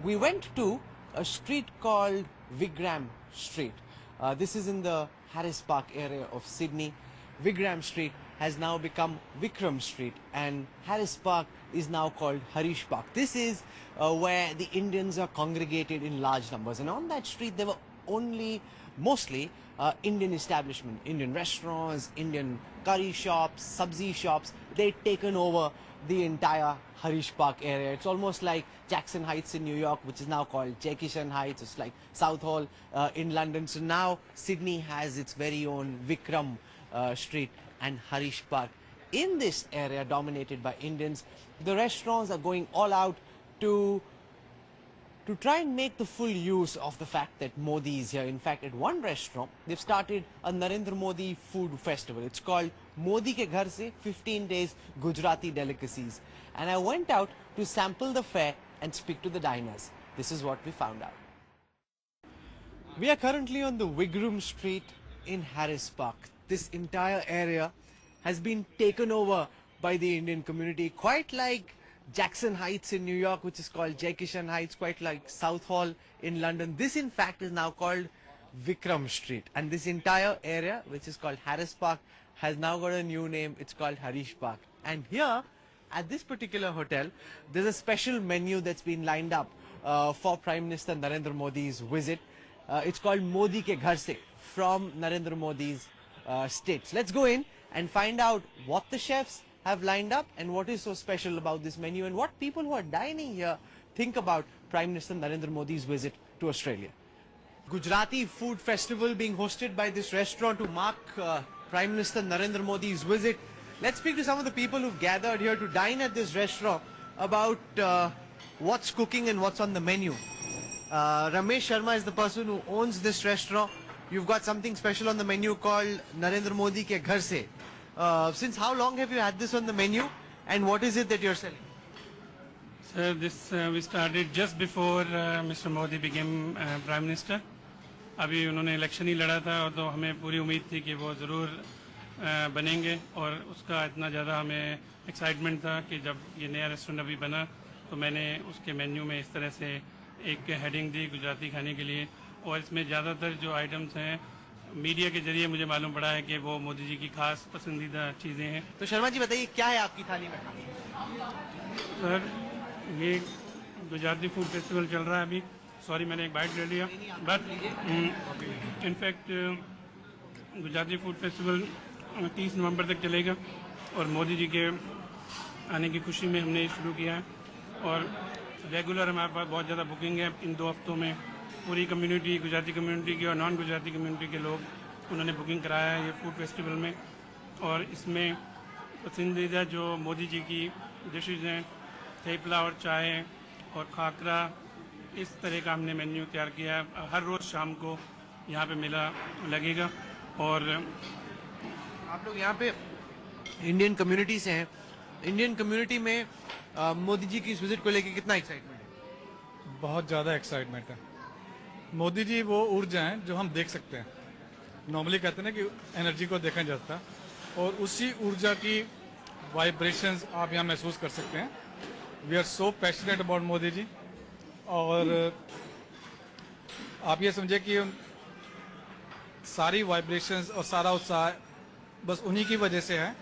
we went to a street called Vigram Street. This is in the Harris Park area of Sydney. Vigram Street has now become Vikram Street, and Harris Park is now called Harish Park. This is where the Indians are congregated in large numbers, and on that street there were mostly Indian establishments, Indian restaurants, Indian curry shops, sabzi shops. They'd taken over the entire Harish Park area. It's almost like Jackson Heights in New York, which is now called Jai Kishan Heights. It's like Southall in London. So now Sydney has its very own Vikram Street and Harish Park. In this area dominated by Indians, the restaurants are going all out to try and make the full use of the fact that Modi is here. In fact, at one restaurant, they've started a Narendra Modi food festival. It's called Modi Ke Ghar Se 15 Days Gujarati Delicacies. And I went out to sample the fare and speak to the diners. This is what we found out. We are currently on the Vikram Street in Harris Park. This entire area has been taken over by the Indian community, quite like Jackson Heights in New York, which is called Jai Kishan Heights, quite like Southall in London. This in fact is now called Vikram Street, and this entire area, which is called Harris Park, has now got a new name. It's called Harish Park. And here at this particular hotel, there's a special menu that's been lined up for Prime Minister Narendra Modi's visit. It's called Modi Ke Ghar Se, from Narendra Modi's states. Let's go in and find out what the chefs have lined up and what is so special about this menu and what people who are dining here think about Prime Minister Narendra Modi's visit to Australia. Gujarati food festival being hosted by this restaurant to mark Prime Minister Narendra Modi's visit. Let's speak to some of the people who've gathered here to dine at this restaurant about what's cooking and what's on the menu. Ramesh Sharma is the person who owns this restaurant. You've got something special on the menu called Narendra Modi Ke Ghar Se. Since how long have you had this on the menu, and what is it that you're selling? Sir, this we started just before Mr. Modi became Prime Minister. अभी उन्होंने election ही लड़ा था और तो हमें पूरी उम्मीद थी कि वो ज़रूर बनेंगे और उसका इतना ज़्यादा हमें एक्साइटमेंट था कि जब ये नया रेस्टोरेंट अभी बना तो मैंने उसके मेन्यू में इस तरह से एक हेडिंग दी गुजराती खाने के लिए और इसमें ज़्यादातर जो आइटम्स हैं मीडिया के जरिए मुझे मालूम पड़ा है कि वो मोदी जी की खास पसंदीदा चीज़ें हैं। तो शर्मा जी बताइए क्या है आपकी थाली में? सर ये गुजराती फूड फेस्टिवल चल रहा है अभी। सॉरी मैंने एक बाइट ले लिया, but in fact Gujarati food festival 30 नवंबर तक चलेगा और मोदी जी के आने की खुशी में हमने शुरू किया है और रेगुलर हमारे पास बहुत ज़्यादा बुकिंग है। इन 2 हफ्तों में पूरी कम्युनिटी, गुजराती कम्युनिटी की और नॉन गुजराती कम्युनिटी के लोग उन्होंने बुकिंग कराया है ये फूड फेस्टिवल में और इसमें पसंदीदा जो मोदी जी की डिशेज़ हैं थेपला और चाय और खाकरा, इस तरह का हमने मेन्यू तैयार किया है। हर रोज़ शाम को यहाँ पे मेला लगेगा और आप लोग यहाँ पे इंडियन कम्युनिटी से हैं। इंडियन कम्युनिटी में मोदी जी की इस विजिट को लेकर कितना एक्साइटमेंट है? बहुत ज़्यादा एक्साइटमेंट है। मोदी जी वो ऊर्जा हैं जो हम देख सकते हैं। नॉर्मली कहते हैं ना कि एनर्जी को देखा जाता और उसी ऊर्जा की वाइब्रेशंस आप यहाँ महसूस कर सकते हैं। We are so passionate about Modi ji और आप ये समझे कि सारी वाइब्रेशंस और सारा उत्साह बस उन्हीं की वजह से है